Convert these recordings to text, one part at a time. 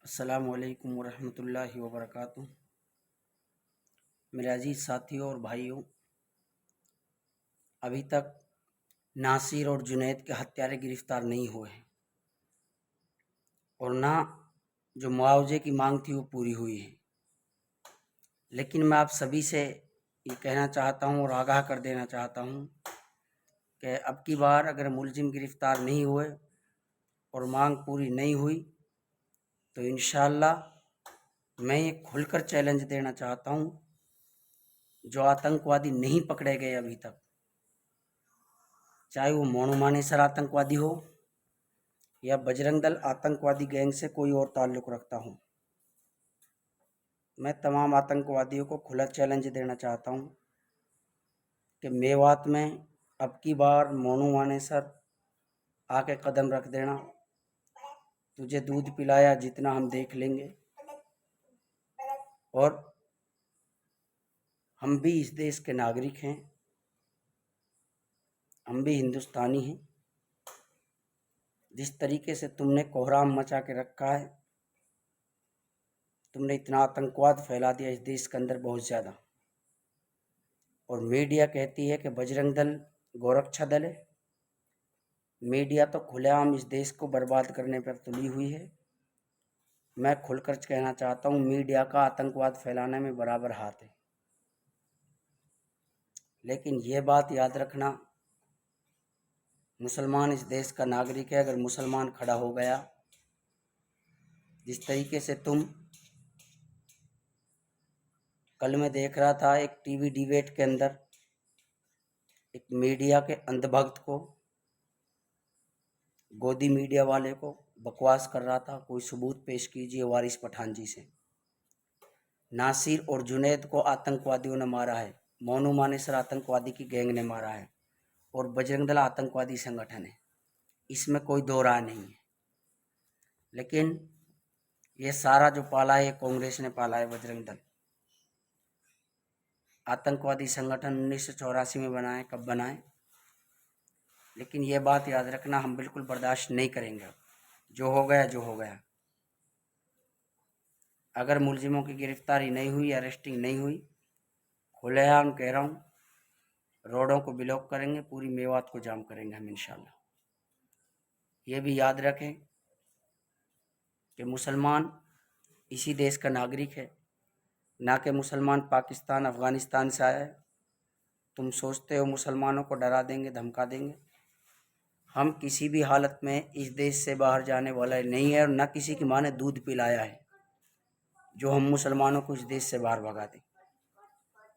अस्सलामु अलैकुम वरहमतुल्लाहि वबरकातुहू। मेरे अजीज़ साथियों और भाइयों, अभी तक नासिर और जुनैद के हत्यारे गिरफ्तार नहीं हुए हैं और ना जो मुआवजे की मांग थी वो पूरी हुई है। लेकिन मैं आप सभी से ये कहना चाहता हूँ और आगाह कर देना चाहता हूँ कि अब की बार अगर मुलजिम गिरफ्तार नहीं हुए और मांग पूरी नहीं हुई तो इंशाअल्लाह मैं ये खुलकर चैलेंज देना चाहता हूँ, जो आतंकवादी नहीं पकड़े गए अभी तक, चाहे वो मोनू मानेसर आतंकवादी हो या बजरंग दल आतंकवादी गैंग से कोई और ताल्लुक़ रखता हूँ, मैं तमाम आतंकवादियों को खुला चैलेंज देना चाहता हूँ कि मेवात में अब की बार मोनू मानेसर आके कदम रख देना। तुझे दूध पिलाया जितना हम देख लेंगे, और हम भी इस देश के नागरिक हैं, हम भी हिंदुस्तानी हैं। जिस तरीके से तुमने कोहराम मचा के रखा है, तुमने इतना आतंकवाद फैला दिया इस देश के अंदर बहुत ज़्यादा, और मीडिया कहती है कि बजरंग दल गोरक्षा दल है। मीडिया तो खुलेआम इस देश को बर्बाद करने पर तुली हुई है। मैं खुलकर कहना चाहता हूँ, मीडिया का आतंकवाद फैलाने में बराबर हाथ है। लेकिन ये बात याद रखना, मुसलमान इस देश का नागरिक है। अगर मुसलमान खड़ा हो गया, जिस तरीके से तुम, कल मैं देख रहा था एक टीवी डिबेट के अंदर एक मीडिया के अंधभक्त को, गोदी मीडिया वाले को बकवास कर रहा था, कोई सबूत पेश कीजिए वारिस पठान जी से। नासिर और जुनैद को आतंकवादियों ने मारा है, मोनू मानेसर आतंकवादी की गैंग ने मारा है, और बजरंग दल आतंकवादी संगठन है, इसमें कोई दो राय नहीं है। लेकिन ये सारा जो पाला है कांग्रेस ने पाला है। बजरंग दल आतंकवादी संगठन 1984 में बनाए, कब बनाए? लेकिन ये बात याद रखना, हम बिल्कुल बर्दाश्त नहीं करेंगे। जो हो गया जो हो गया। अगर मुलजिमों की गिरफ्तारी नहीं हुई, अरेस्टिंग नहीं हुई, खुलेआम कह रहा हूँ, रोडों को ब्लॉक करेंगे, पूरी मेवात को जाम करेंगे हम इंशाल्लाह। ये भी याद रखें कि मुसलमान इसी देश का नागरिक है, ना कि मुसलमान पाकिस्तान अफ़गानिस्तान से आया है। तुम सोचते हो मुसलमानों को डरा देंगे, धमका देंगे। हम किसी भी हालत में इस देश से बाहर जाने वाला नहीं है, और न किसी की माँ ने दूध पिलाया है जो हम मुसलमानों को इस देश से बाहर भगा दें।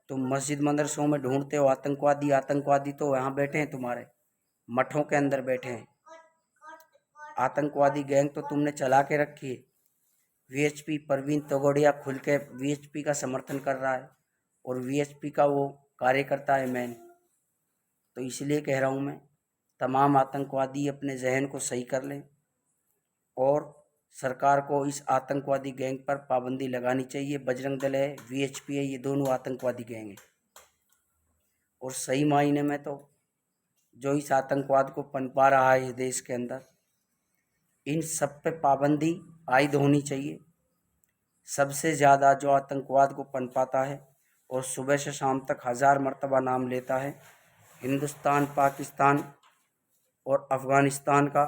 तुम मस्जिद मदरसों में ढूंढते हो आतंकवादी, आतंकवादी तो यहाँ बैठे हैं, तुम्हारे मठों के अंदर बैठे हैं। आतंकवादी गैंग तो तुमने चला के रखी है। वीएचपी परवीन तोगड़िया खुल के वीएचपी का समर्थन कर रहा है, और वीएचपी का वो कार्यकर्ता है मैन। तो इसलिए कह रहा हूँ मैं, तमाम आतंकवादी अपने जहन को सही कर लें, और सरकार को इस आतंकवादी गैंग पर पाबंदी लगानी चाहिए। बजरंग दल है, वीएचपी है, ये दोनों आतंकवादी गैंग हैं। और सही मायने में तो जो इस आतंकवाद को पनपा रहा है इस देश के अंदर, इन सब पे पाबंदी आयद होनी चाहिए। सबसे ज़्यादा जो आतंकवाद को पनपाता है और सुबह से शाम तक 1000 मरतबा नाम लेता है, हिंदुस्तान, पाकिस्तान और अफ़गानिस्तान का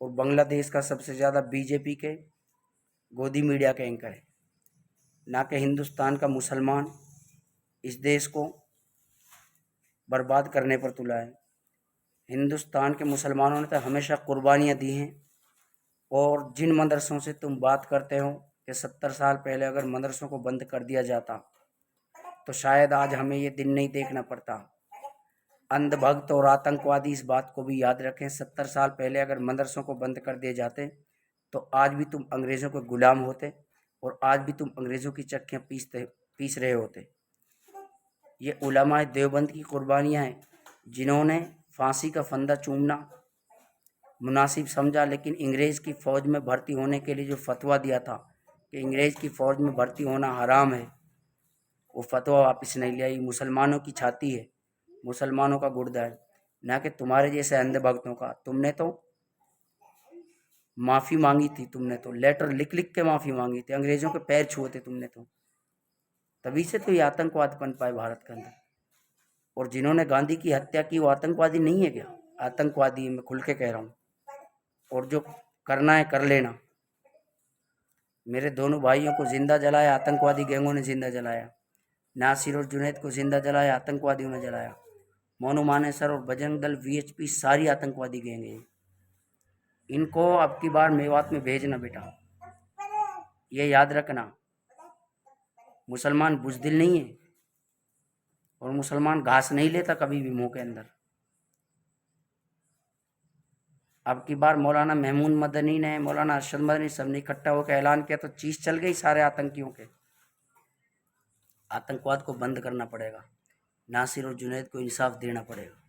और बांग्लादेश का सबसे ज़्यादा बीजेपी के गोदी मीडिया के एंकर है, ना कि हिंदुस्तान का मुसलमान इस देश को बर्बाद करने पर तुला है। हिंदुस्तान के मुसलमानों ने तो हमेशा कुर्बानियाँ दी हैं। और जिन मदरसों से तुम बात करते हो कि 70 साल पहले अगर मदरसों को बंद कर दिया जाता तो शायद आज हमें ये दिन नहीं देखना पड़ता। अंधभक्त और आतंकवादी इस बात को भी याद रखें, 70 साल पहले अगर मदरसों को बंद कर दिए जाते तो आज भी तुम अंग्रेज़ों के गुलाम होते, और आज भी तुम अंग्रेज़ों की चक्कियाँ पीस रहे होते। ये उलमाए देवबंद की कुर्बानियाँ हैं, जिन्होंने फांसी का फंदा चूमना मुनासिब समझा, लेकिन अंग्रेज़ की फ़ौज में भर्ती होने के लिए जो फतवा दिया था कि अंग्रेज़ की फ़ौज में भर्ती होना हराम है, वो फतवा वापस नहीं लिया। ये मुसलमानों की छाती है, मुसलमानों का गुर्दा है, ना कि तुम्हारे जैसे अंधभक्तों का। तुमने तो माफ़ी मांगी थी तुमने, तो लेटर लिख लिख के माफ़ी मांगी थी, अंग्रेज़ों के पैर छुए थे तुमने, तो तभी से तो ये आतंकवाद पनपा है भारत के अंदर। और जिन्होंने गांधी की हत्या की वो आतंकवादी नहीं है क्या? आतंकवादी है, मैं खुल के कह रहा हूँ। और जो करना है कर लेना। मेरे दोनों भाइयों को जिंदा जलाया आतंकवादी गैंगों ने, जिंदा जलाया। नासिर और जुनैद को जिंदा जलाया आतंकवादियों ने जलाया। मोनू मानेसर और बजरंग दल, वीएचपी सारी आतंकवादी गैंग है। इनको अब की बार मेवात में भेजना बेटा, ये याद रखना। मुसलमान बुज़दिल नहीं है, और मुसलमान घास नहीं लेता कभी भी मुंह के अंदर। अब की बार मौलाना महमूद मदनी ने, मौलाना अरशद मदनी, सब ने इकट्ठा होकर ऐलान किया तो चीज चल गई सारे आतंकियों के। आतंकवाद को बंद करना पड़ेगा, नासिर और जुनैद को इंसाफ देना पड़ेगा।